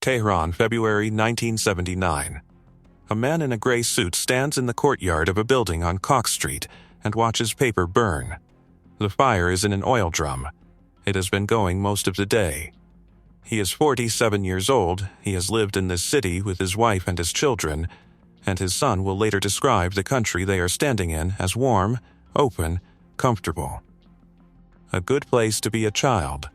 Tehran, February 1979. A man in a gray suit stands in the courtyard of a building on Cox Street and watches paper burn. The fire is in an oil drum. It has been going most of the day. He is 47 years old. He has lived in this city with his wife and his children, and his son will later describe the country they are standing in as warm, open, comfortable. A good place to be a child.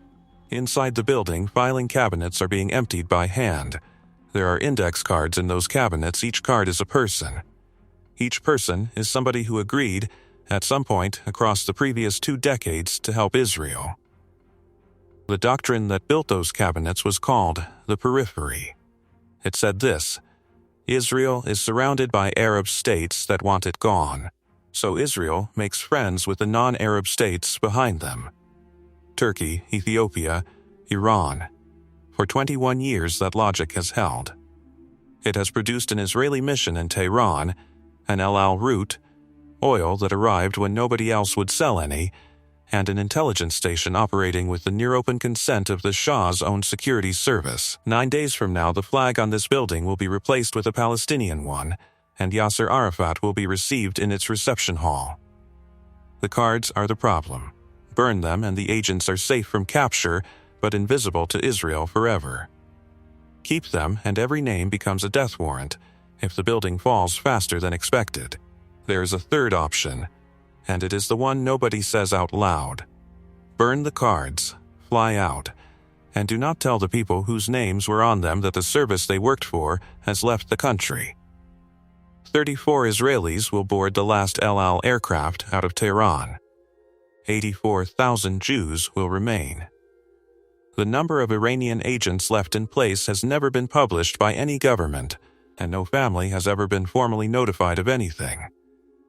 Inside the building, filing cabinets are being emptied by hand. There are index cards in those cabinets. Each card is a person. Each person is somebody who agreed, at some point across the previous 2 decades, to help Israel. The doctrine that built those cabinets was called the periphery. It said this: Israel is surrounded by Arab states that want it gone, so Israel makes friends with the non-Arab states behind them. Turkey, Ethiopia, Iran. For 21 years that logic has held. It has produced an Israeli mission in Tehran, an El Al route, oil that arrived when nobody else would sell any, and an intelligence station operating with the near-open consent of the Shah's own security service. 9 days from now, the flag on this building will be replaced with a Palestinian one, and Yasser Arafat will be received in its reception hall. The cards are the problem. Burn them and the agents are safe from capture, but invisible to Israel forever. Keep them and every name becomes a death warrant if the building falls faster than expected. There is a third option, and it is the one nobody says out loud. Burn the cards, fly out, and do not tell the people whose names were on them that the service they worked for has left the country. 34 Israelis will board the last El Al aircraft out of Tehran. 84,000 Jews will remain. The number of Iranian agents left in place has never been published by any government, and no family has ever been formally notified of anything.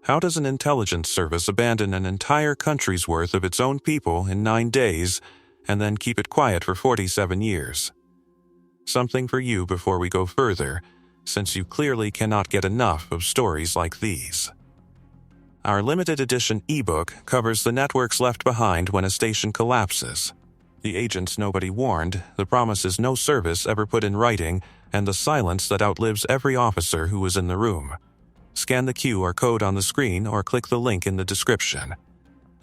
How does an intelligence service abandon an entire country's worth of its own people in 9 days and then keep it quiet for 47 years? Something for you before we go further, since you clearly cannot get enough of stories like these. Our limited edition ebook covers the networks left behind when a station collapses. The agents nobody warned, the promises no service ever put in writing, and the silence that outlives every officer who was in the room. Scan the QR code on the screen or click the link in the description.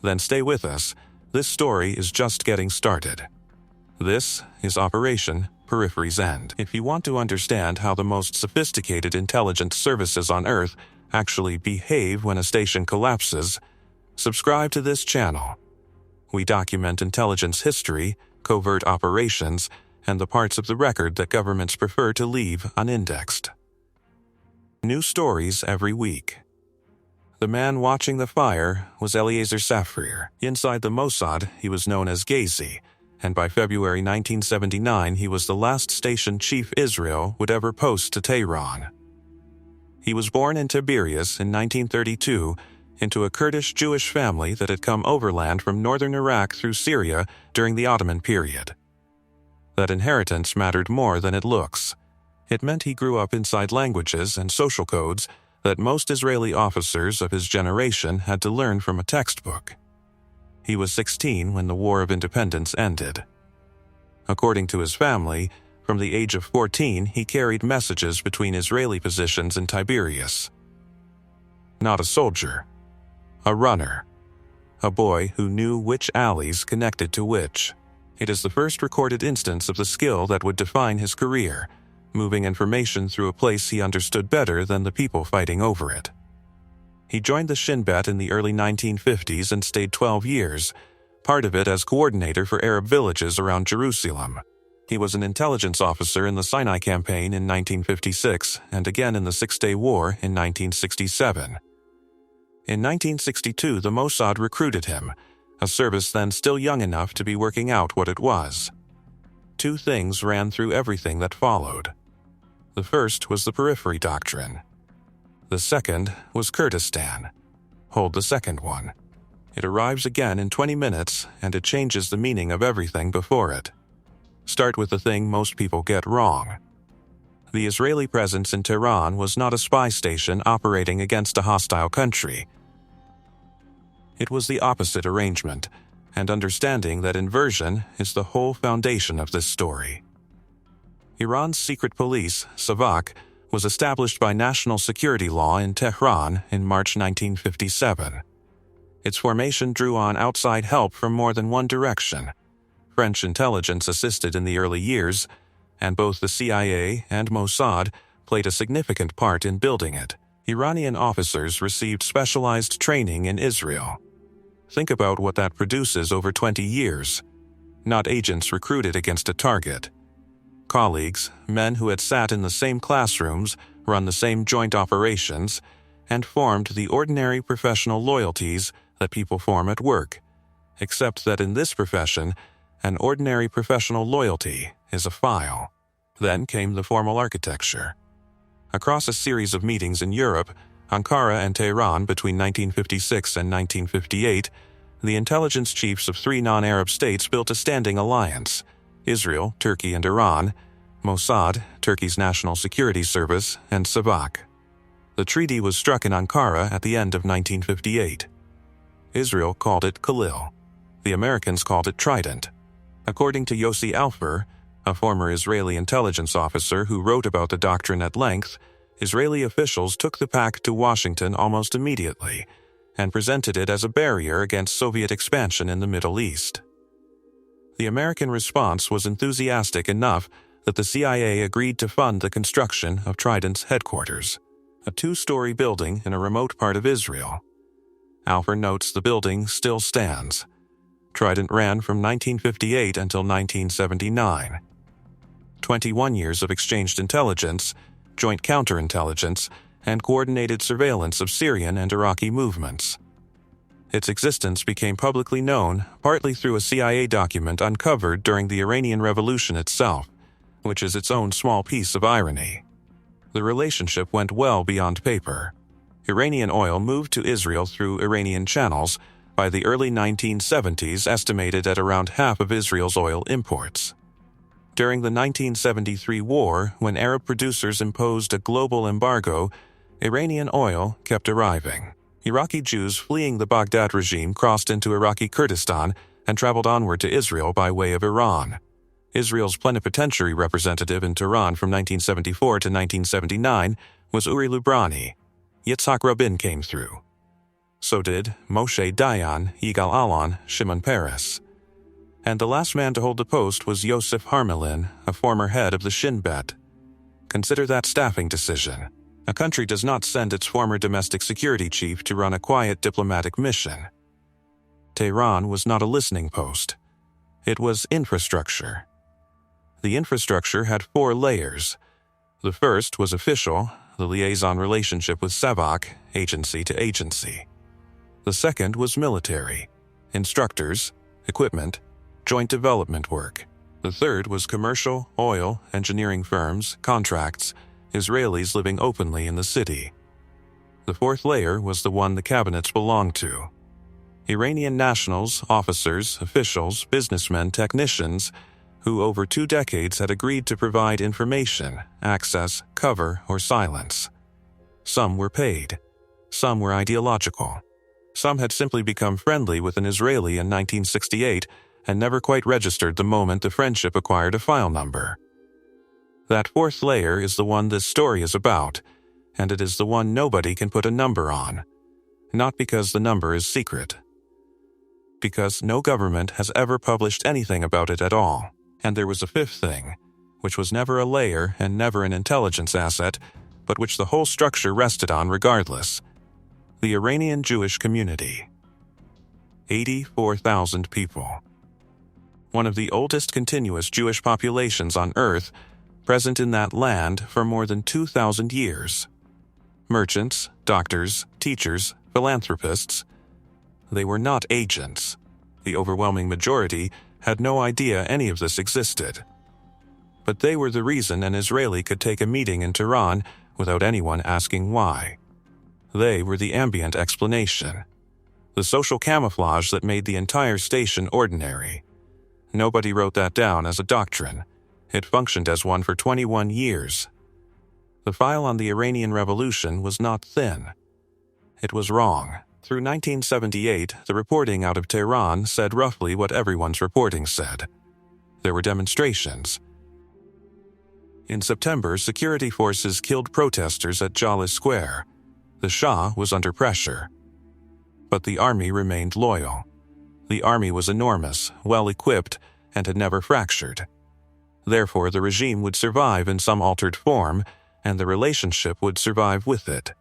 Then stay with us. This story is just getting started. This is Operation Periphery's End. If you want to understand how the most sophisticated intelligence services on Earth actually behave when a station collapses, subscribe to this channel. We document intelligence history, covert operations, and the parts of the record that governments prefer to leave unindexed. New stories every week. The man watching the fire was Eliezer Safir. Inside the Mossad, he was known as Ghazi, and by February 1979 he was the last station chief Israel would ever post to Tehran. He was born in Tiberias in 1932 into a Kurdish Jewish family that had come overland from northern Iraq through Syria during the Ottoman period. That inheritance mattered more than it looks. It meant he grew up inside languages and social codes that most Israeli officers of his generation had to learn from a textbook. He was 16 when the War of Independence ended. According to his family, from the age of 14 he carried messages between Israeli positions in Tiberias. Not a soldier. A runner. A boy who knew which alleys connected to which. It is the first recorded instance of the skill that would define his career, moving information through a place he understood better than the people fighting over it. He joined the Shin Bet in the early 1950s and stayed 12 years, part of it as coordinator for Arab villages around Jerusalem. He was an intelligence officer in the Sinai Campaign in 1956 and again in the Six-Day War in 1967. In 1962, the Mossad recruited him, a service then still young enough to be working out what it was. 2 things ran through everything that followed. The first was the periphery doctrine. The second was Kurdistan. Hold the second one. It arrives again in 20 minutes, and it changes the meaning of everything before it. Start with the thing most people get wrong. The Israeli presence in Tehran was not a spy station operating against a hostile country. It was the opposite arrangement, and understanding that inversion is the whole foundation of this story. Iran's secret police, Savak, was established by national security law in Tehran in March 1957. Its formation drew on outside help from more than one direction. French intelligence assisted in the early years, and both the CIA and Mossad played a significant part in building it. Iranian officers received specialized training in Israel. Think about what that produces over 20 years. Not agents recruited against a target. Colleagues, men who had sat in the same classrooms, run the same joint operations, and formed the ordinary professional loyalties that people form at work, except that in this profession, an ordinary professional loyalty is a file. Then came the formal architecture. Across a series of meetings in Europe, Ankara and Tehran between 1956 and 1958, the intelligence chiefs of 3 non-Arab states built a standing alliance: Israel, Turkey, and Iran, Mossad, Turkey's National Security Service, and Savak. The treaty was struck in Ankara at the end of 1958. Israel called it Khalil. The Americans called it Trident. According to Yossi Alfer, a former Israeli intelligence officer who wrote about the doctrine at length, Israeli officials took the pact to Washington almost immediately and presented it as a barrier against Soviet expansion in the Middle East. The American response was enthusiastic enough that the CIA agreed to fund the construction of Trident's headquarters, a 2-story building in a remote part of Israel. Alfer notes the building still stands. Trident ran from 1958 until 1979. 21 years of exchanged intelligence, joint counterintelligence, and coordinated surveillance of Syrian and Iraqi movements. Its existence became publicly known partly through a CIA document uncovered during the Iranian Revolution itself, which is its own small piece of irony. The relationship went well beyond paper. Iranian oil moved to Israel through Iranian channels, by the early 1970s estimated at around half of Israel's oil imports. During the 1973 war, when Arab producers imposed a global embargo, Iranian oil kept arriving. Iraqi Jews fleeing the Baghdad regime crossed into Iraqi Kurdistan and traveled onward to Israel by way of Iran. Israel's plenipotentiary representative in Tehran from 1974 to 1979 was Uri Lubrani. Yitzhak Rabin came through. So did Moshe Dayan, Yigal Allon, Shimon Peres. And the last man to hold the post was Yosef Harmelin, a former head of the Shin Bet. Consider that staffing decision. A country does not send its former domestic security chief to run a quiet diplomatic mission. Tehran was not a listening post. It was infrastructure. The infrastructure had 4 layers. The first was official, the liaison relationship with Savak, agency to agency. The second was military, instructors, equipment, joint development work. The third was commercial, oil, engineering firms, contracts, Israelis living openly in the city. The fourth layer was the one the cabinets belonged to. Iranian nationals, officers, officials, businessmen, technicians, who over 2 decades had agreed to provide information, access, cover, or silence. Some were paid. Some were ideological. Some had simply become friendly with an Israeli in 1968 and never quite registered the moment the friendship acquired a file number. That fourth layer is the one this story is about, and it is the one nobody can put a number on. Not because the number is secret. Because no government has ever published anything about it at all. And there was a fifth thing, which was never a layer and never an intelligence asset, but which the whole structure rested on regardless. The Iranian Jewish community. 84,000 people. One of the oldest continuous Jewish populations on Earth, present in that land for more than 2,000 years. Merchants, doctors, teachers, philanthropists. They were not agents. The overwhelming majority had no idea any of this existed. But they were the reason an Israeli could take a meeting in Tehran without anyone asking why. They were the ambient explanation. The social camouflage that made the entire station ordinary. Nobody wrote that down as a doctrine. It functioned as one for 21 years. The file on the Iranian Revolution was not thin. It was wrong. Through 1978, the reporting out of Tehran said roughly what everyone's reporting said. There were demonstrations. In September, security forces killed protesters at Jala Square. The Shah was under pressure. But the army remained loyal. The army was enormous, well-equipped, and had never fractured. Therefore, the regime would survive in some altered form, and the relationship would survive with it.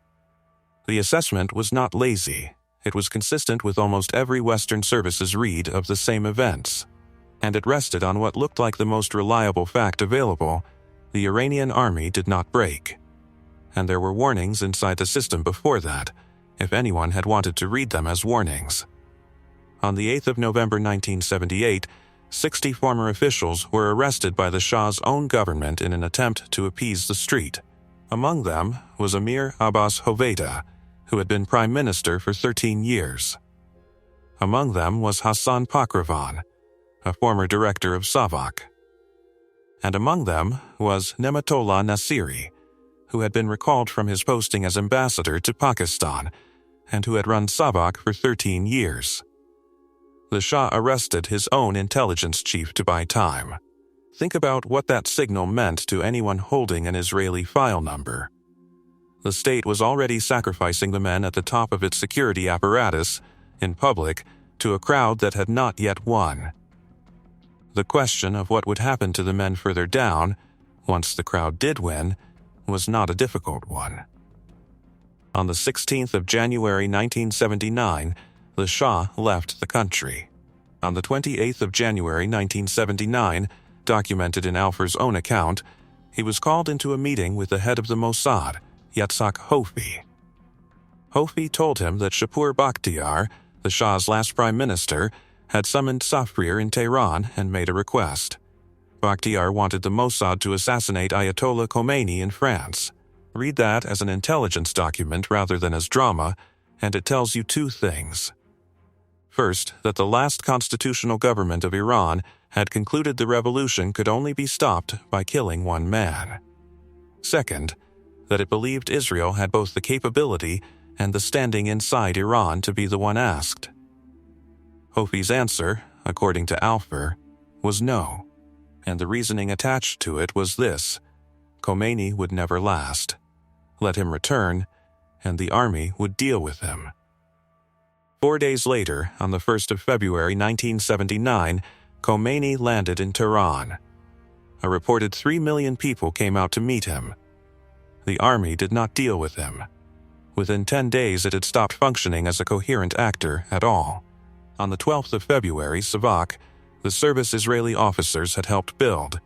The assessment was not lazy. It was consistent with almost every Western service's read of the same events, and it rested on what looked like the most reliable fact available: the Iranian army did not break. And there were warnings inside the system before that, if anyone had wanted to read them as warnings. On the 8th of November 1978, 60 former officials were arrested by the Shah's own government in an attempt to appease the street. Among them was Amir Abbas Hoveyda, who had been prime minister for 13 years. Among them was Hassan Pakravan, a former director of Savak. And among them was Nematollah Nasiri, who had been recalled from his posting as ambassador to Pakistan and who had run Savak for 13 years. The Shah arrested his own intelligence chief to buy time. Think about what that signal meant to anyone holding an Israeli file number. The state was already sacrificing the men at the top of its security apparatus, in public, to a crowd that had not yet won. The question of what would happen to the men further down, once the crowd did win, was not a difficult one. On the 16th of January 1979, the Shah left the country. On the 28th of January 1979, documented in Alfer's own account, he was called into a meeting with the head of the Mossad, Yitzhak Hofi. Hofi told him that Shapur Bakhtiar, the Shah's last prime minister, had summoned Safrir in Tehran and made a request. Bakhtiar wanted the Mossad to assassinate Ayatollah Khomeini in France. Read that as an intelligence document rather than as drama, and it tells you two things. First, that the last constitutional government of Iran had concluded the revolution could only be stopped by killing one man. Second, that it believed Israel had both the capability and the standing inside Iran to be the one asked. Hofi's answer, according to Alfer, was no, and the reasoning attached to it was this: Khomeini would never last. Let him return, and the army would deal with him. 4 days later, on the 1st of February 1979, Khomeini landed in Tehran. A reported 3 million people came out to meet him. The army did not deal with him. Within 10 days, it had stopped functioning as a coherent actor at all. On the 12th of February, Savak, the service Israeli officers had helped build,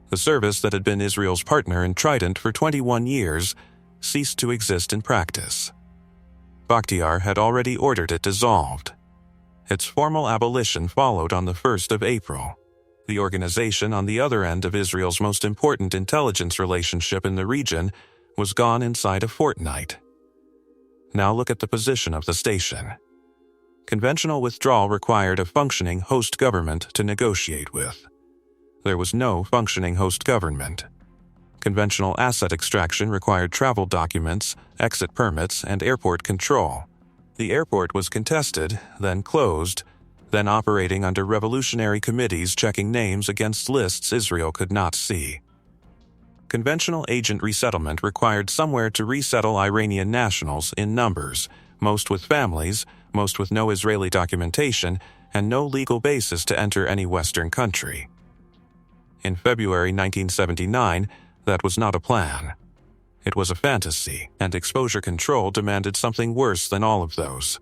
the service that had been Israel's partner in Trident for 21 years, ceased to exist in practice. Bakhtiar had already ordered it dissolved. Its formal abolition followed on the 1st of April. The organization on the other end of Israel's most important intelligence relationship in the region was gone inside a fortnight. Now look at the position of the station. Conventional withdrawal required a functioning host government to negotiate with. There was no functioning host government. Conventional asset extraction required travel documents, exit permits, and airport control. The airport was contested, then closed, then operating under revolutionary committees checking names against lists Israel could not see. Conventional agent resettlement required somewhere to resettle Iranian nationals in numbers, most with families, most with no Israeli documentation, and no legal basis to enter any Western country. In February 1979, that was not a plan. It was a fantasy, and exposure control demanded something worse than all of those.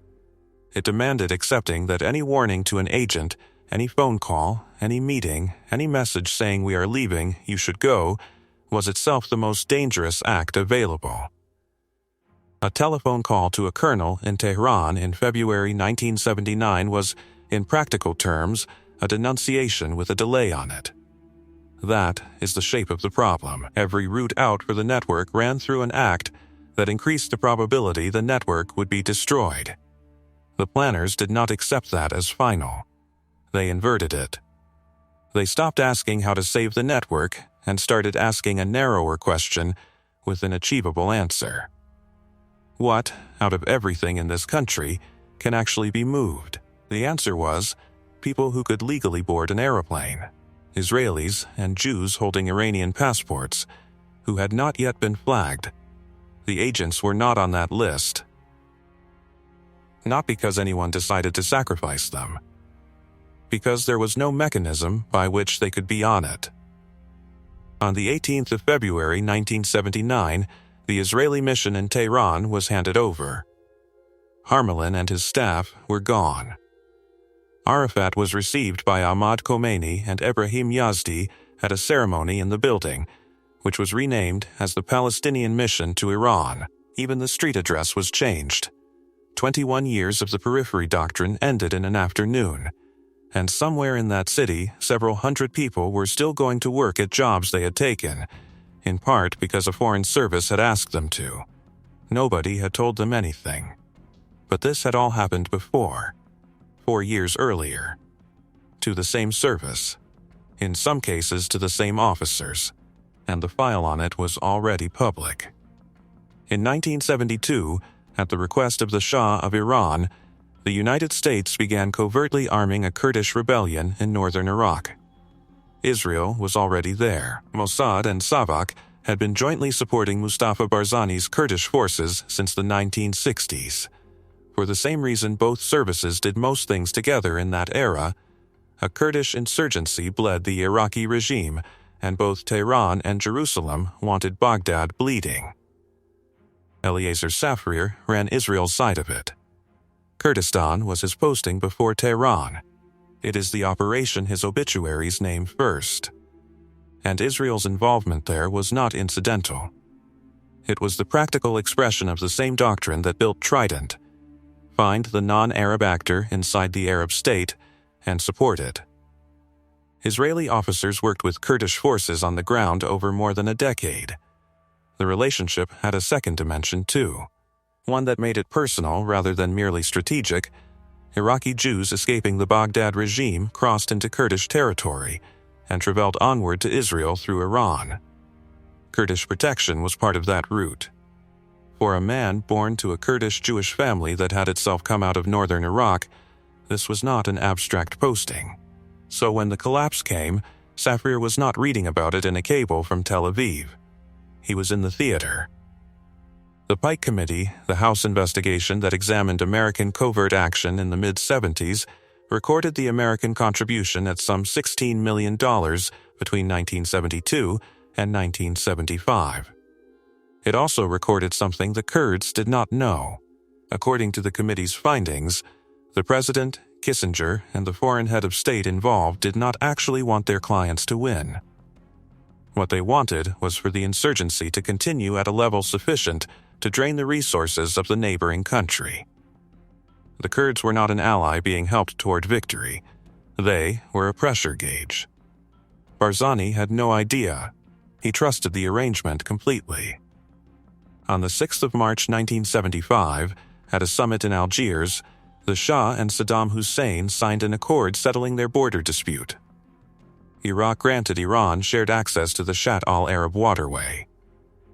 It demanded accepting that any warning to an agent, any phone call, any meeting, any message saying we are leaving, you should go, was itself the most dangerous act available. A telephone call to a colonel in Tehran in February 1979 was, in practical terms, a denunciation with a delay on it. That is the shape of the problem. Every route out for the network ran through an act that increased the probability the network would be destroyed. The planners did not accept that as final. They inverted it. They stopped asking how to save the network and started asking a narrower question with an achievable answer. What, out of everything in this country, can actually be moved? The answer was people who could legally board an aeroplane. Israelis, and Jews holding Iranian passports, who had not yet been flagged. The agents were not on that list. Not because anyone decided to sacrifice them. Because there was no mechanism by which they could be on it. On the 18th of February 1979, the Israeli mission in Tehran was handed over. Harmelin and his staff were gone. Arafat was received by Ahmad Khomeini and Ebrahim Yazdi at a ceremony in the building, which was renamed as the Palestinian Mission to Iran. Even the street address was changed. 21 years of the periphery doctrine ended in an afternoon, and somewhere in that city, several hundred people were still going to work at jobs they had taken, in part because a foreign service had asked them to. Nobody had told them anything. But this had all happened before, 4 years earlier, to the same service, in some cases to the same officers, and the file on it was already public. In 1972, at the request of the Shah of Iran, the United States began covertly arming a Kurdish rebellion in northern Iraq. Israel was already there. Mossad and Savak had been jointly supporting Mustafa Barzani's Kurdish forces since the 1960s. For the same reason both services did most things together in that era, a Kurdish insurgency bled the Iraqi regime, and both Tehran and Jerusalem wanted Baghdad bleeding. Eliezer Safir ran Israel's side of it. Kurdistan was his posting before Tehran. It is the operation his obituaries name first. And Israel's involvement there was not incidental. It was the practical expression of the same doctrine that built Trident. Find the non-Arab actor inside the Arab state and support it. Israeli officers worked with Kurdish forces on the ground over more than a decade. The relationship had a second dimension too, one that made it personal rather than merely strategic. Iraqi Jews escaping the Baghdad regime crossed into Kurdish territory and traveled onward to Israel through Iran. Kurdish protection was part of that route. For a man born to a Kurdish Jewish family that had itself come out of northern Iraq, this was not an abstract posting. So when the collapse came, Safir was not reading about it in a cable from Tel Aviv. He was in the theater. The Pike Committee, the House investigation that examined American covert action in the mid-70s, recorded the American contribution at some $16 million between 1972 and 1975. It also recorded something the Kurds did not know. According to the committee's findings, the president, Kissinger, and the foreign head of state involved did not actually want their clients to win. What they wanted was for the insurgency to continue at a level sufficient to drain the resources of the neighboring country. The Kurds were not an ally being helped toward victory. They were a pressure gauge. Barzani had no idea. He trusted the arrangement completely. On the 6th of March 1975, at a summit in Algiers, the Shah and Saddam Hussein signed an accord settling their border dispute. Iraq granted Iran shared access to the Shatt al-Arab waterway.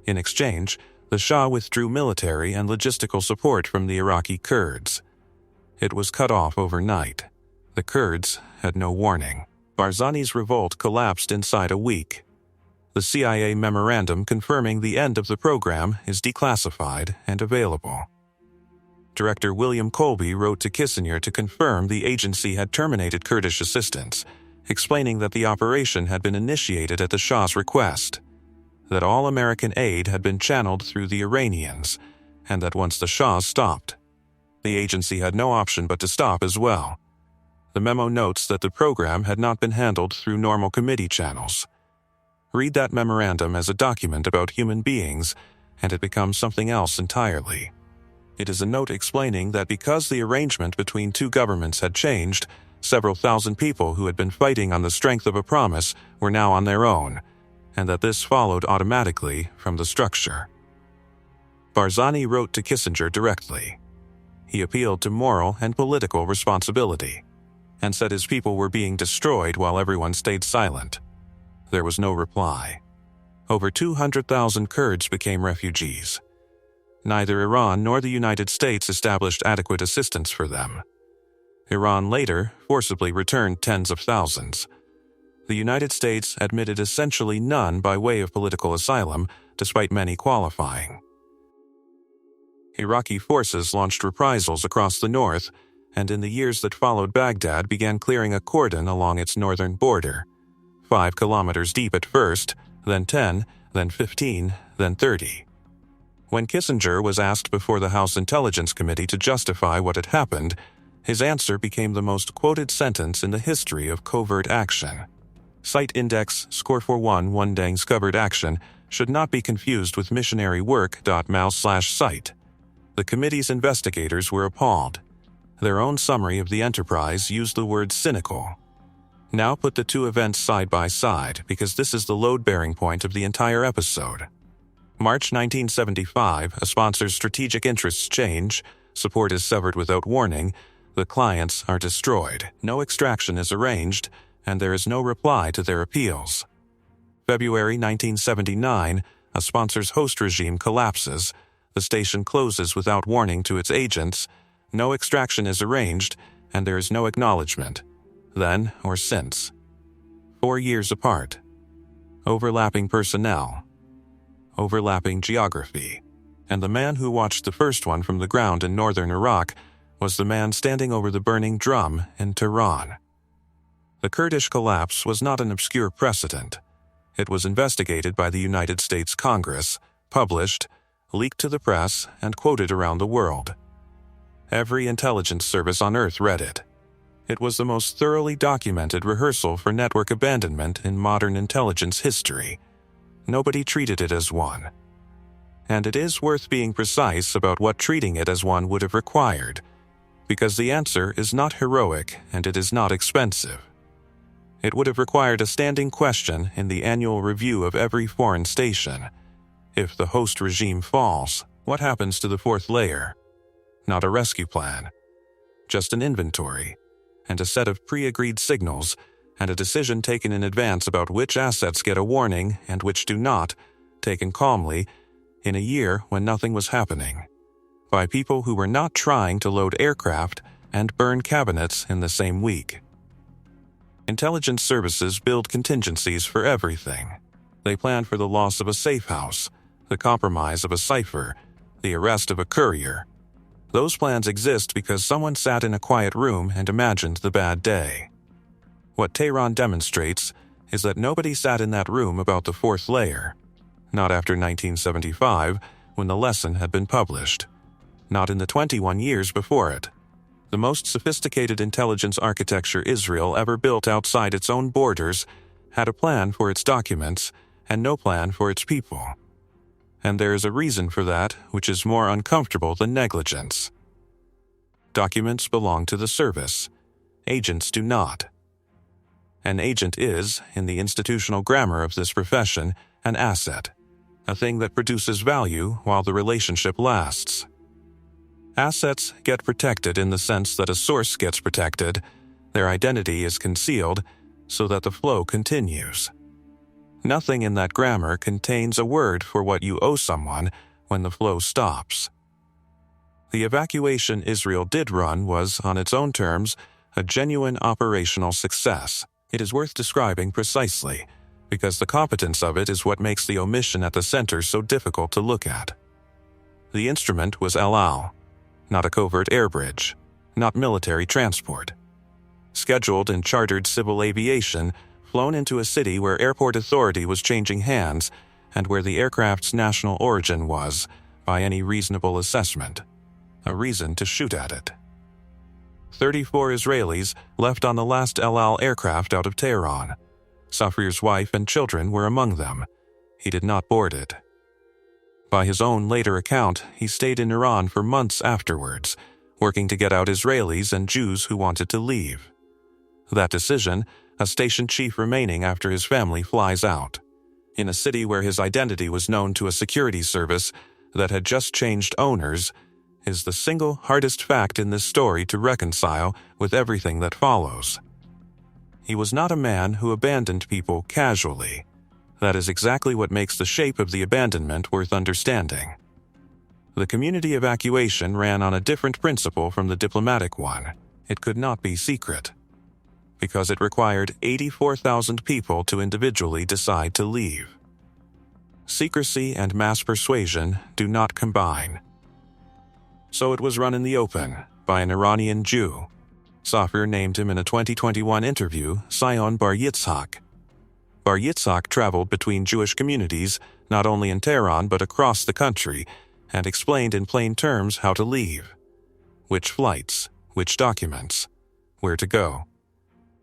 In exchange, the Shah withdrew military and logistical support from the Iraqi Kurds. It was cut off overnight. The Kurds had no warning. Barzani's revolt collapsed inside a week. The CIA memorandum confirming the end of the program is declassified and available. Director William Colby wrote to Kissinger to confirm the agency had terminated Kurdish assistance, explaining that the operation had been initiated at the Shah's request, that all American aid had been channeled through the Iranians, and that once the Shah stopped, the agency had no option but to stop as well. The memo notes that the program had not been handled through normal committee channels. Read that memorandum as a document about human beings, and it becomes something else entirely. It is a note explaining that because the arrangement between two governments had changed, several thousand people who had been fighting on the strength of a promise were now on their own, and that this followed automatically from the structure. Barzani wrote to Kissinger directly. He appealed to moral and political responsibility, and said his people were being destroyed while everyone stayed silent. There was no reply. Over 200,000 Kurds became refugees. Neither Iran nor the United States established adequate assistance for them. Iran later forcibly returned tens of thousands. The United States admitted essentially none by way of political asylum, despite many qualifying. Iraqi forces launched reprisals across the north, and in the years that followed, Baghdad began clearing a cordon along its northern border, 5 kilometers deep at first, then 10, then 15, then 30. When Kissinger was asked before the House Intelligence Committee to justify what had happened, his answer became the most quoted sentence in the history of covert action. Site index *41 Wondang's covert action should not be confused with missionary work.mouse/site. The committee's investigators were appalled. Their own summary of the enterprise used the word cynical. Now put the two events side by side, because this is the load-bearing point of the entire episode. March 1975, a sponsor's strategic interests change, support is severed without warning, the clients are destroyed, no extraction is arranged, and there is no reply to their appeals. February 1979, a sponsor's host regime collapses, the station closes without warning to its agents, no extraction is arranged, and there is no acknowledgement, then or since. 4 years apart. Overlapping personnel. Overlapping geography. And the man who watched the first one from the ground in northern Iraq was the man standing over the burning drum in Tehran. The Kurdish collapse was not an obscure precedent. It was investigated by the United States Congress, published, leaked to the press, and quoted around the world. Every intelligence service on Earth read it. It was the most thoroughly documented rehearsal for network abandonment in modern intelligence history. Nobody treated it as one. And it is worth being precise about what treating it as one would have required, because the answer is not heroic and it is not expensive. It would have required a standing question in the annual review of every foreign station. If the host regime falls, what happens to the fourth layer? Not a rescue plan, just an inventory, and a set of pre-agreed signals, and a decision taken in advance about which assets get a warning and which do not, taken calmly, in a year when nothing was happening, by people who were not trying to load aircraft and burn cabinets in the same week. Intelligence services build contingencies for everything. They plan for the loss of a safe house, the compromise of a cipher, the arrest of a courier. Those plans exist because someone sat in a quiet room and imagined the bad day. What Tehran demonstrates is that nobody sat in that room about the fourth layer. Not after 1975, when the lesson had been published. Not in the 21 years before it. The most sophisticated intelligence architecture Israel ever built outside its own borders had a plan for its documents and no plan for its people. And there is a reason for that which is more uncomfortable than negligence. Documents belong to the service. Agents do not. An agent is, in the institutional grammar of this profession, an asset, a thing that produces value while the relationship lasts. Assets get protected in the sense that a source gets protected, their identity is concealed, so that the flow continues. Nothing in that grammar contains a word for what you owe someone when the flow stops. The evacuation Israel did run was, on its own terms, a genuine operational success. It is worth describing precisely, because the competence of it is what makes the omission at the center so difficult to look at. The instrument was El Al, not a covert air bridge, not military transport. Scheduled and chartered civil aviation, flown into a city where airport authority was changing hands and where the aircraft's national origin was, by any reasonable assessment, a reason to shoot at it. 34 Israelis left on the last El Al aircraft out of Tehran. Safir's wife and children were among them. He did not board it. By his own later account, he stayed in Iran for months afterwards, working to get out Israelis and Jews who wanted to leave. That decision, a station chief remaining after his family flies out, in a city where his identity was known to a security service that had just changed owners, is the single hardest fact in this story to reconcile with everything that follows. He was not a man who abandoned people casually. That is exactly what makes the shape of the abandonment worth understanding. The community evacuation ran on a different principle from the diplomatic one. It could not be secret. because it required 84,000 people to individually decide to leave. Secrecy and mass persuasion do not combine. So it was run in the open by an Iranian Jew. Safir named him in a 2021 interview Sion Bar Yitzhak. Bar Yitzhak traveled between Jewish communities not only in Tehran but across the country and explained in plain terms how to leave. Which flights, which documents, where to go.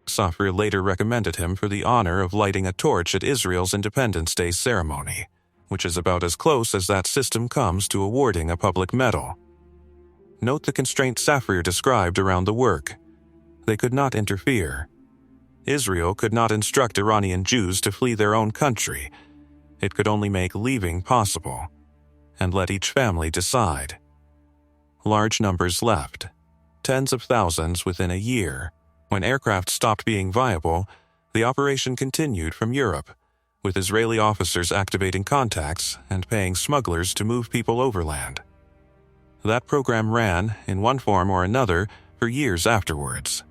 Safir later recommended him for the honor of lighting a torch at Israel's Independence Day ceremony, which is about as close as that system comes to awarding a public medal. Note the constraints Safir described around the work. They could not interfere. Israel could not instruct Iranian Jews to flee their own country. It could only make leaving possible, and let each family decide. Large numbers left, tens of thousands within a year. When aircraft stopped being viable, the operation continued from Europe, with Israeli officers activating contacts and paying smugglers to move people overland. That program ran, in one form or another, for years afterwards.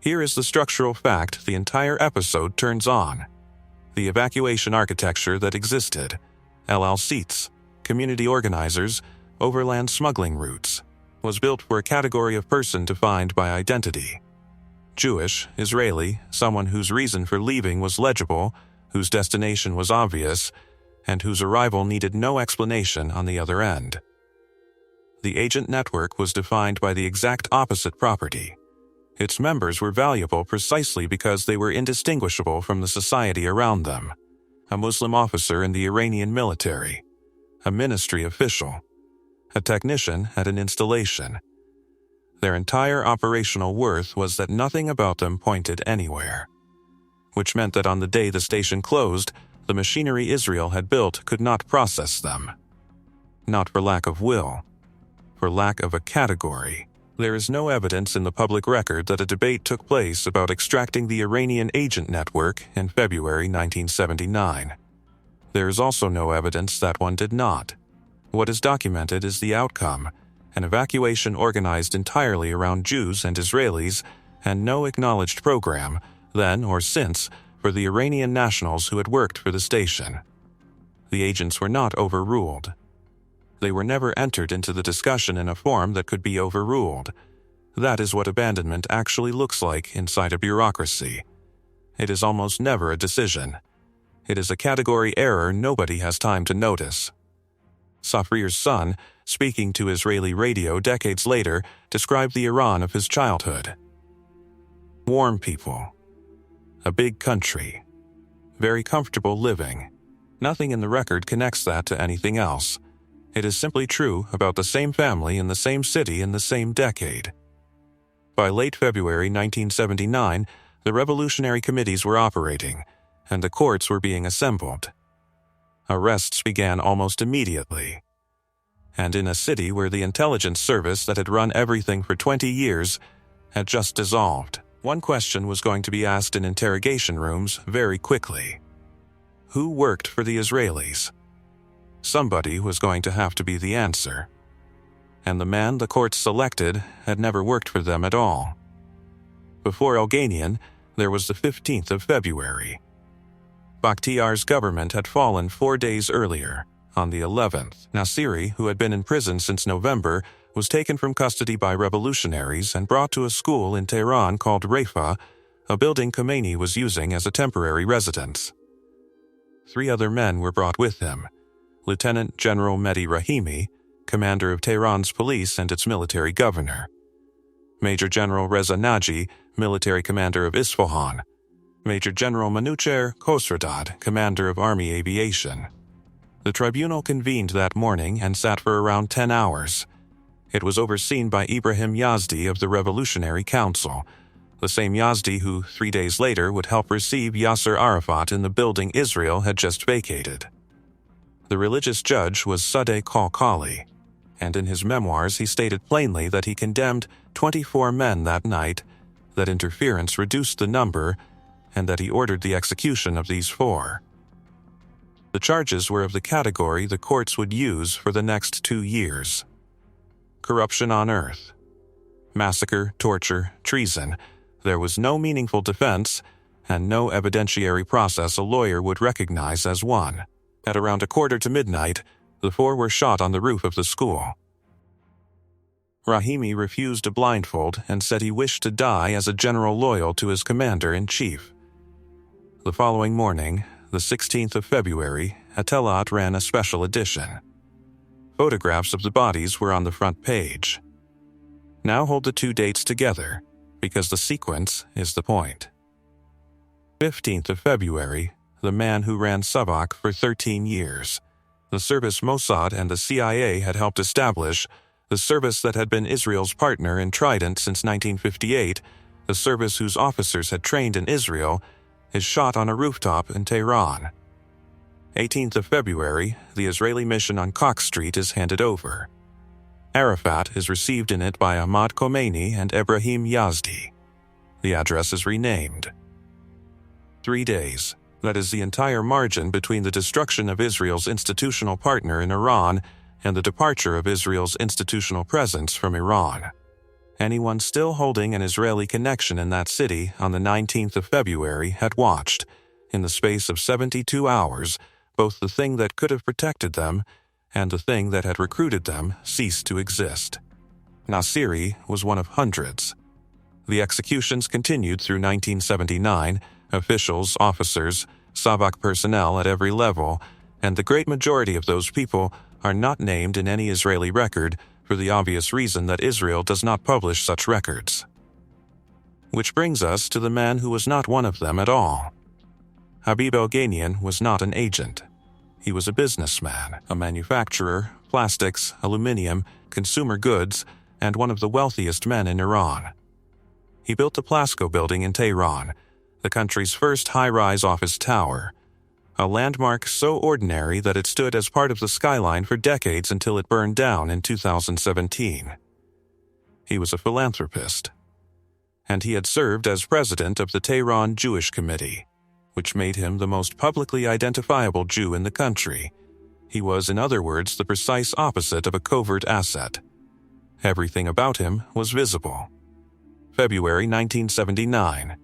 Here is the structural fact the entire episode turns on. The evacuation architecture that existed, LLCs, community organizers, overland smuggling routes, was built for a category of person defined by identity. Jewish, Israeli, someone whose reason for leaving was legible, whose destination was obvious, and whose arrival needed no explanation on the other end. The agent network was defined by the exact opposite property. Its members were valuable precisely because they were indistinguishable from the society around them. A Muslim officer in the Iranian military, a ministry official, a technician at an installation. Their entire operational worth was that nothing about them pointed anywhere, which meant that on the day the station closed, the machinery Israel had built could not process them. Not for lack of will, for lack of a category. There is no evidence in the public record that a debate took place about extracting the Iranian agent network in February 1979. There is also no evidence that one did not. What is documented is the outcome, an evacuation organized entirely around Jews and Israelis, and no acknowledged program, then or since, for the Iranian nationals who had worked for the station. The agents were not overruled. They were never entered into the discussion in a form that could be overruled. That is what abandonment actually looks like inside a bureaucracy. It is almost never a decision. It is a category error nobody has time to notice. Safir's son, speaking to Israeli radio decades later, described the Iran of his childhood. Warm people. A big country. Very comfortable living. Nothing in the record connects that to anything else. It is simply true about the same family in the same city in the same decade. By late February 1979, the revolutionary committees were operating, and the courts were being assembled. Arrests began almost immediately. And in a city where the intelligence service that had run everything for 20 years had just dissolved, one question was going to be asked in interrogation rooms very quickly. Who worked for the Israelis? Somebody was going to have to be the answer. And the man the courts selected had never worked for them at all. Before Elghanian, there was the 15th of February. Bakhtiar's government had fallen 4 days earlier. On the 11th, Nasiri, who had been in prison since November, was taken from custody by revolutionaries and brought to a school in Tehran called Raifa, a building Khomeini was using as a temporary residence. 3 other men were brought with him. Lieutenant General Mehdi Rahimi, commander of Tehran's police and its military governor. Major General Reza Naji, military commander of Isfahan. Major General Manucher Khosrodad, commander of Army Aviation. The tribunal convened that morning and sat for around 10 hours. It was overseen by Ibrahim Yazdi of the Revolutionary Council, the same Yazdi who 3 days later would help receive Yasser Arafat in the building Israel had just vacated. The religious judge was Sadeh Kalkali, and in his memoirs he stated plainly that he condemned 24 men that night, that interference reduced the number, and that he ordered the execution of these 4. The charges were of the category the courts would use for the next 2 years. Corruption on earth. Massacre, torture, treason, There was no meaningful defense, and no evidentiary process a lawyer would recognize as one. At around 1:45, the four were shot on the roof of the school. Rahimi refused a blindfold and said he wished to die as a general loyal to his commander-in-chief. The following morning, the 16th of February, Atelat ran a special edition. Photographs of the bodies were on the front page. Now hold the two dates together, because the sequence is the point. 15th of February, the man who ran Savak for 13 years. The service Mossad and the CIA had helped establish, the service that had been Israel's partner in Trident since 1958, the service whose officers had trained in Israel, is shot on a rooftop in Tehran. 18th of February, the Israeli mission on Cox Street is handed over. Arafat is received in it by Ahmad Khomeini and Ebrahim Yazdi. The address is renamed. 3 days, that is the entire margin between the destruction of Israel's institutional partner in Iran and the departure of Israel's institutional presence from Iran. Anyone still holding an Israeli connection in that city on the 19th of February had watched, in the space of 72 hours, both the thing that could have protected them and the thing that had recruited them cease to exist. Nasiri was one of hundreds. The executions continued through 1979, officials, officers, Savak personnel at every level, and the great majority of those people are not named in any Israeli record for the obvious reason that Israel does not publish such records. Which brings us to the man who was not one of them at all. Habib Elghanian was not an agent. He was a businessman, a manufacturer, plastics, aluminium, consumer goods, and one of the wealthiest men in Iran. He built the Plasco building in Tehran, the country's first high-rise office tower, a landmark so ordinary that it stood as part of the skyline for decades until it burned down in 2017. He was a philanthropist, and he had served as president of the Tehran Jewish Committee, which made him the most publicly identifiable Jew in the country. He was, in other words, the precise opposite of a covert asset. Everything about him was visible. February 1979.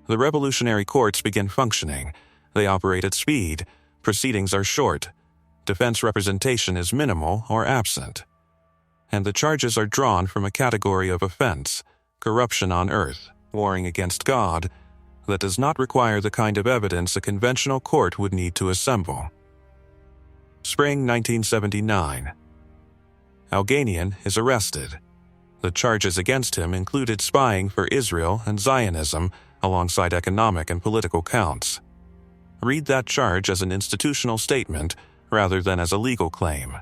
The revolutionary courts begin functioning. They operate at speed. Proceedings are short. Defense representation is minimal or absent. And the charges are drawn from a category of offense, corruption on earth, warring against God, that does not require the kind of evidence a conventional court would need to assemble. Spring 1979. Elghanian is arrested. The charges against him included spying for Israel and Zionism alongside economic and political counts. Read that charge as an institutional statement rather than as a legal claim.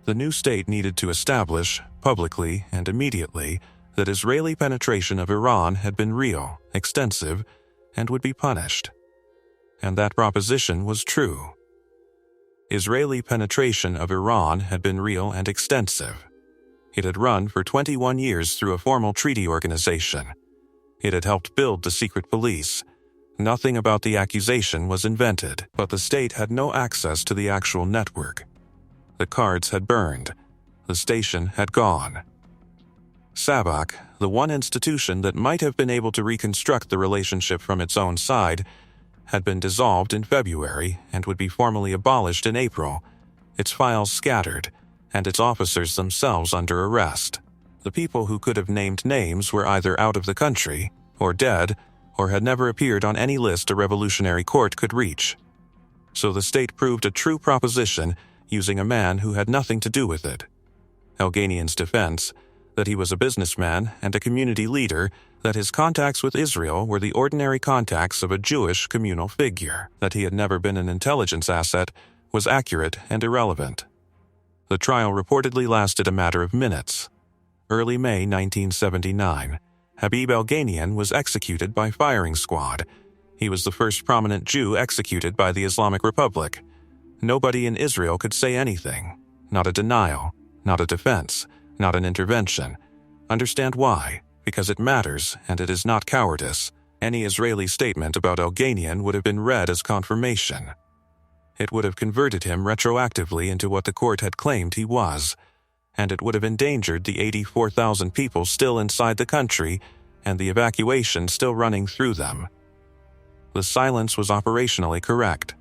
The new state needed to establish, publicly and immediately, that Israeli penetration of Iran had been real, extensive, and would be punished. And that proposition was true. Israeli penetration of Iran had been real and extensive. It had run for 21 years through a formal treaty organization. It had helped build the secret police. Nothing about the accusation was invented, but the state had no access to the actual network. The cards had burned. The station had gone. Savak, the one institution that might have been able to reconstruct the relationship from its own side, had been dissolved in February and would be formally abolished in April, its files scattered, and its officers themselves under arrest. The people who could have named names were either out of the country, or dead, or had never appeared on any list a revolutionary court could reach. So the state proved a true proposition using a man who had nothing to do with it. Elghanian's defense, that he was a businessman and a community leader, that his contacts with Israel were the ordinary contacts of a Jewish communal figure, that he had never been an intelligence asset, was accurate and irrelevant. The trial reportedly lasted a matter of minutes. Early May 1979, Habib Elghanian was executed by firing squad. He was the first prominent Jew executed by the Islamic Republic. Nobody in Israel could say anything. Not a denial, not a defense, not an intervention. Understand why? Because it matters, and it is not cowardice. Any Israeli statement about Elghanian would have been read as confirmation. It would have converted him retroactively into what the court had claimed he was, and it would have endangered the 84,000 people still inside the country and the evacuation still running through them. The silence was operationally correct.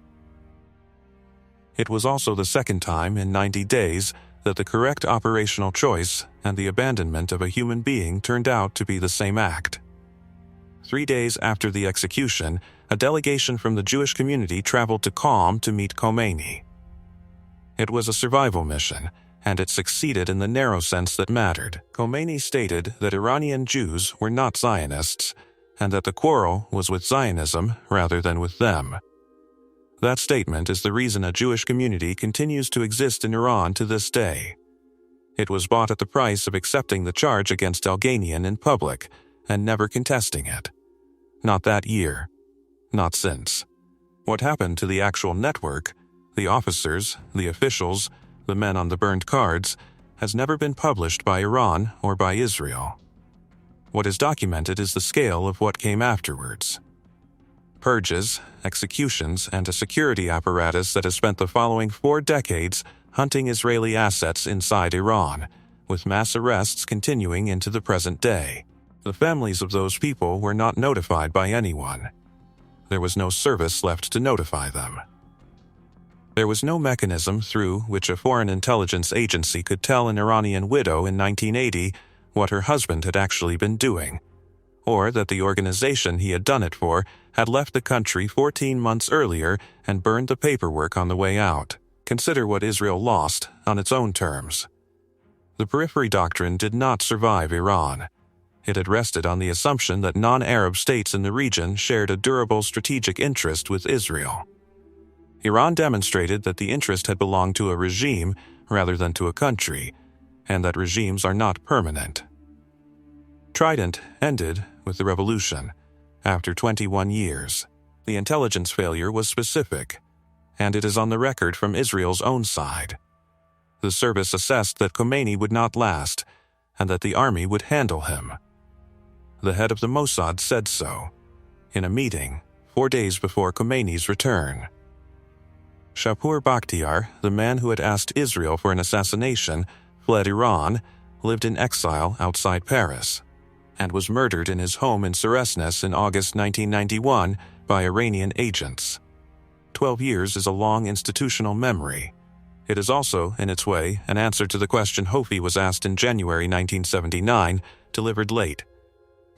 It was also the second time in 90 days that the correct operational choice and the abandonment of a human being turned out to be the same act. 3 days after the execution, a delegation from the Jewish community traveled to Qom to meet Khomeini. It was a survival mission, and it succeeded in the narrow sense that mattered. Khomeini stated that Iranian Jews were not Zionists, and that the quarrel was with Zionism rather than with them. That statement is the reason a Jewish community continues to exist in Iran to this day. It was bought at the price of accepting the charge against Elghanian in public and never contesting it. Not that year. Not since. What happened to the actual network, the officers, the officials, the men on the burned cards, has never been published by Iran or by Israel. What is documented is the scale of what came afterwards. Purges, executions, and a security apparatus that has spent the following 4 decades hunting Israeli assets inside Iran, with mass arrests continuing into the present day. The families of those people were not notified by anyone. There was no service left to notify them. There was no mechanism through which a foreign intelligence agency could tell an Iranian widow in 1980 what her husband had actually been doing, or that the organization he had done it for had left the country 14 months earlier and burned the paperwork on the way out. Consider what Israel lost on its own terms. The periphery doctrine did not survive Iran. It had rested on the assumption that non-Arab states in the region shared a durable strategic interest with Israel. Iran demonstrated that the interest had belonged to a regime rather than to a country, and that regimes are not permanent. Trident ended with the revolution. After 21 years, the intelligence failure was specific, and it is on the record from Israel's own side. The service assessed that Khomeini would not last, and that the army would handle him. The head of the Mossad said so, in a meeting 4 days before Khomeini's return. Shapur Bakhtiar, the man who had asked Israel for an assassination, fled Iran, lived in exile outside Paris, and was murdered in his home in Suresnes in August 1991 by Iranian agents. 12 years is a long institutional memory. It is also, in its way, an answer to the question Hofi was asked in January 1979, delivered late.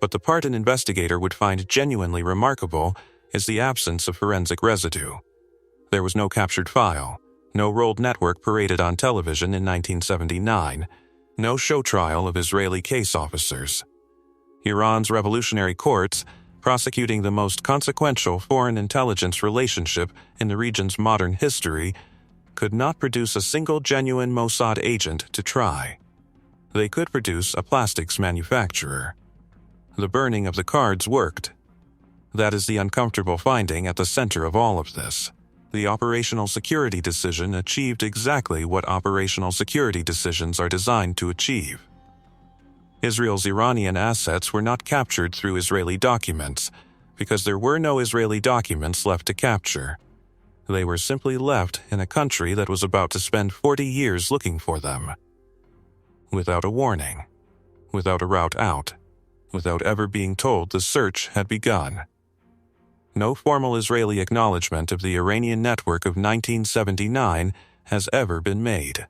But the part an investigator would find genuinely remarkable is the absence of forensic residue. There was no captured file, no rolled network paraded on television in 1979, no show trial of Israeli case officers. Iran's revolutionary courts, prosecuting the most consequential foreign intelligence relationship in the region's modern history, could not produce a single genuine Mossad agent to try. They could produce a plastics manufacturer. The burning of the cards worked. That is the uncomfortable finding at the center of all of this. The operational security decision achieved exactly what operational security decisions are designed to achieve. Israel's Iranian assets were not captured through Israeli documents, because there were no Israeli documents left to capture. They were simply left in a country that was about to spend 40 years looking for them. Without a warning, without a route out, without ever being told the search had begun. No formal Israeli acknowledgement of the Iranian network of 1979 has ever been made.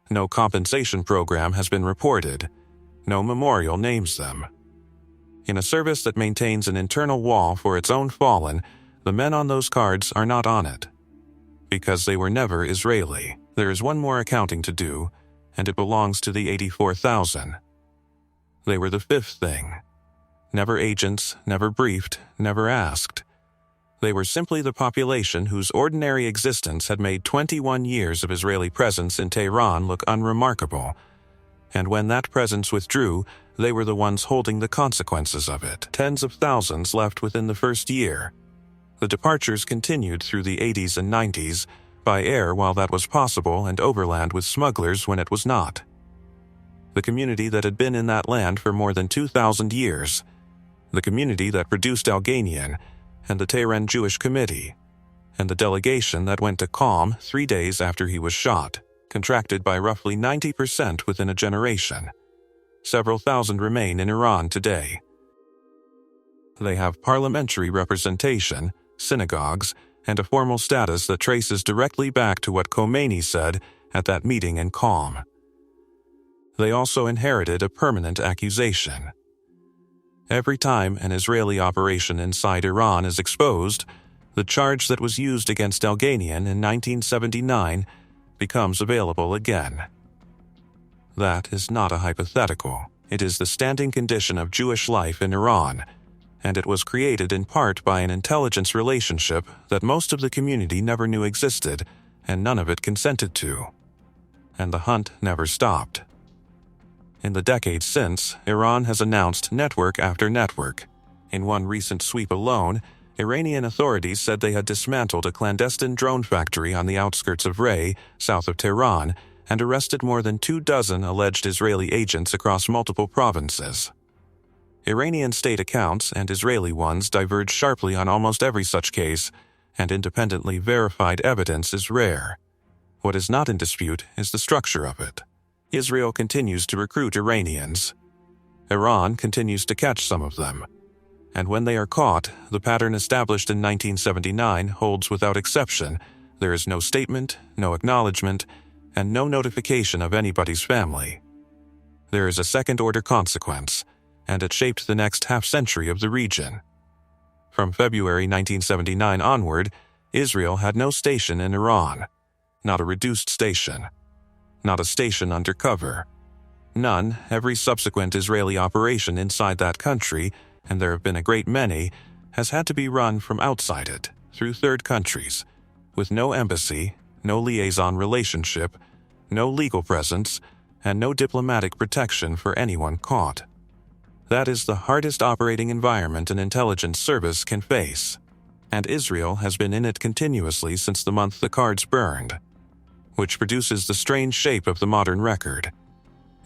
No compensation program has been reported. No memorial names them. In a service that maintains an internal wall for its own fallen, the men on those cards are not on it. Because they were never Israeli. There is one more accounting to do, and it belongs to the 84,000. They were the fifth thing. Never agents, never briefed, never asked. They were simply the population whose ordinary existence had made 21 years of Israeli presence in Tehran look unremarkable. And when that presence withdrew, they were the ones holding the consequences of it. Tens of thousands left within the first year. The departures continued through the 80s and 90s, by air while that was possible and overland with smugglers when it was not. The community that had been in that land for more than 2,000 years. The community that produced Elghanian, and the Tehran Jewish Committee, and the delegation that went to Qom 3 days after he was shot, contracted by roughly 90% within a generation. Several thousand remain in Iran today. They have parliamentary representation, synagogues, and a formal status that traces directly back to what Khomeini said at that meeting in Qom. They also inherited a permanent accusation. Every time an Israeli operation inside Iran is exposed, the charge that was used against Elghanian in 1979 becomes available again. That is not a hypothetical. It is the standing condition of Jewish life in Iran, and it was created in part by an intelligence relationship that most of the community never knew existed and none of it consented to. And the hunt never stopped. In the decades since, Iran has announced network after network. In one recent sweep alone, Iranian authorities said they had dismantled a clandestine drone factory on the outskirts of Ray, south of Tehran, and arrested more than 24 alleged Israeli agents across multiple provinces. Iranian state accounts and Israeli ones diverge sharply on almost every such case, and independently verified evidence is rare. What is not in dispute is the structure of it. Israel continues to recruit Iranians. Iran continues to catch some of them. And when they are caught, the pattern established in 1979 holds without exception. There is no statement, no acknowledgement, and no notification of anybody's family. There is a second-order consequence, and it shaped the next half-century of the region. From February 1979 onward, Israel had no station in Iran, not a reduced station, not a station undercover. None. Every subsequent Israeli operation inside that country, and there have been a great many, has had to be run from outside it, through third countries, with no embassy, no liaison relationship, no legal presence, and no diplomatic protection for anyone caught. That is the hardest operating environment an intelligence service can face, and Israel has been in it continuously since the month the cards burned, which produces the strange shape of the modern record.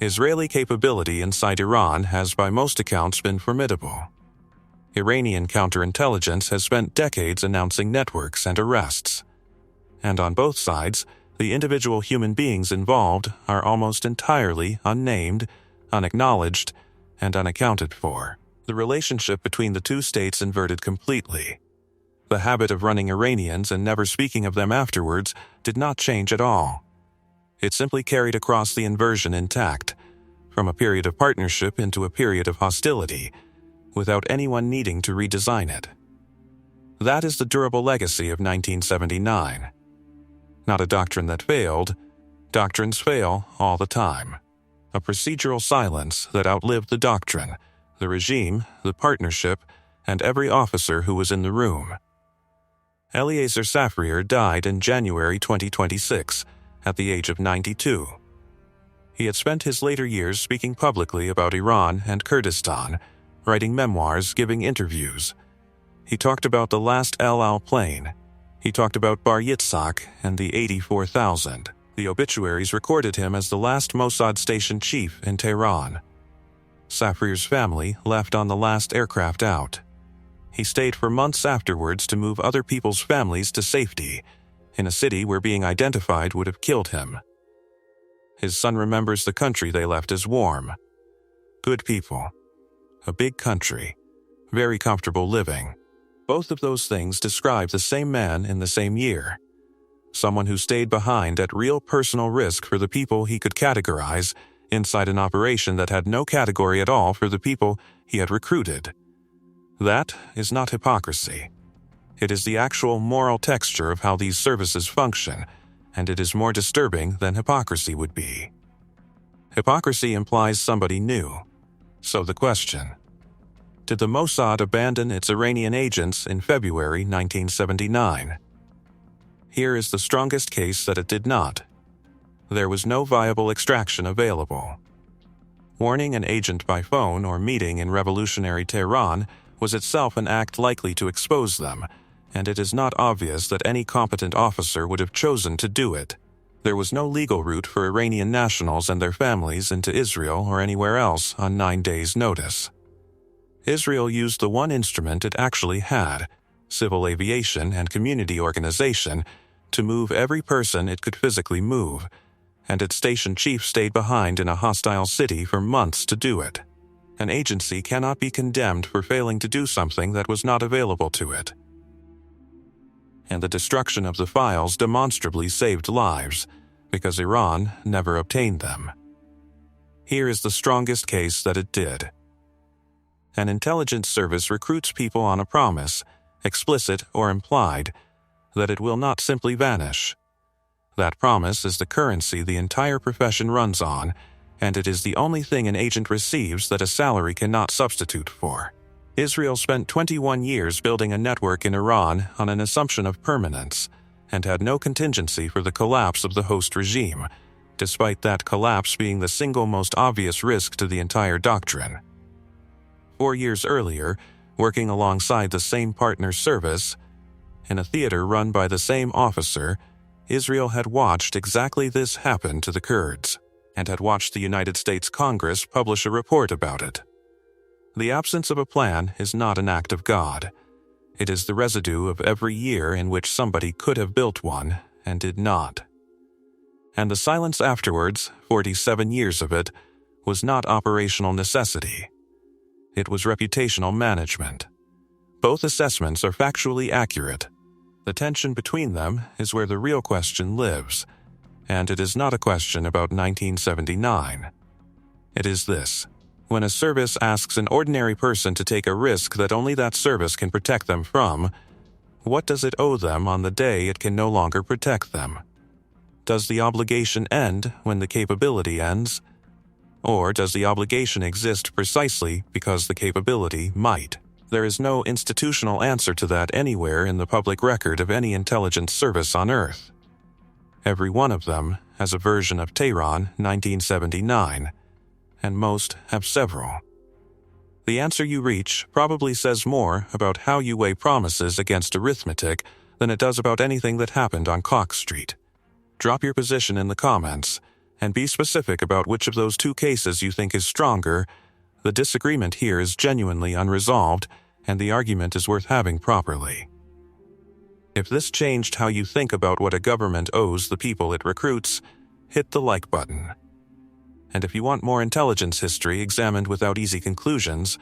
Israeli capability inside Iran has by most accounts been formidable. Iranian counterintelligence has spent decades announcing networks and arrests. And on both sides, the individual human beings involved are almost entirely unnamed, unacknowledged, and unaccounted for. The relationship between the two states inverted completely. The habit of running Iranians and never speaking of them afterwards did not change at all. It simply carried across the inversion intact, from a period of partnership into a period of hostility, without anyone needing to redesign it. That is the durable legacy of 1979. Not a doctrine that failed. Doctrines fail all the time. A procedural silence that outlived the doctrine, the regime, the partnership, and every officer who was in the room. Eliezer Safrier died in January 2026, at the age of 92. He had spent his later years speaking publicly about Iran and Kurdistan, writing memoirs, giving interviews. He talked about the last El Al plane. He talked about Bar Yitzhak and the 84,000. The obituaries recorded him as the last Mossad station chief in Tehran. Safrier's family left on the last aircraft out. He stayed for months afterwards to move other people's families to safety, in a city where being identified would have killed him. His son remembers the country they left as warm. Good people. A big country. Very comfortable living. Both of those things describe the same man in the same year. Someone who stayed behind at real personal risk for the people he could categorize inside an operation that had no category at all for the people he had recruited. That is not hypocrisy. It is the actual moral texture of how these services function, and it is more disturbing than hypocrisy would be. Hypocrisy implies somebody new. So the question: did the Mossad abandon its Iranian agents in February 1979? Here is the strongest case that it did not. There was no viable extraction available. Warning an agent by phone or meeting in revolutionary Tehran was itself an act likely to expose them, and it is not obvious that any competent officer would have chosen to do it. There was no legal route for Iranian nationals and their families into Israel or anywhere else on 9 days' notice. Israel used the one instrument it actually had, civil aviation and community organization, to move every person it could physically move, and its station chief stayed behind in a hostile city for months to do it. An agency cannot be condemned for failing to do something that was not available to it. And the destruction of the files demonstrably saved lives, because Iran never obtained them. Here is the strongest case that it did. An intelligence service recruits people on a promise, explicit or implied, that it will not simply vanish. That promise is the currency the entire profession runs on, and it is the only thing an agent receives that a salary cannot substitute for. Israel spent 21 years building a network in Iran on an assumption of permanence, and had no contingency for the collapse of the host regime, despite that collapse being the single most obvious risk to the entire doctrine. 4 years earlier, working alongside the same partner service, in a theater run by the same officer, Israel had watched exactly this happen to the Kurds, and had watched the United States Congress publish a report about it. The absence of a plan is not an act of God. It is the residue of every year in which somebody could have built one and did not. And the silence afterwards, 47 years of it, was not operational necessity. It was reputational management. Both assessments are factually accurate. The tension between them is where the real question lives, and it is not a question about 1979. It is this: when a service asks an ordinary person to take a risk that only that service can protect them from, what does it owe them on the day it can no longer protect them? Does the obligation end when the capability ends? Or does the obligation exist precisely because the capability might? There is no institutional answer to that anywhere in the public record of any intelligence service on Earth. Every one of them has a version of Tehran 1979, and most have several. The answer you reach probably says more about how you weigh promises against arithmetic than it does about anything that happened on Cock Street. Drop your position in the comments, and be specific about which of those two cases you think is stronger. The disagreement here is genuinely unresolved, and the argument is worth having properly. If this changed how you think about what a government owes the people it recruits, hit the like button. And if you want more intelligence history examined without easy conclusions,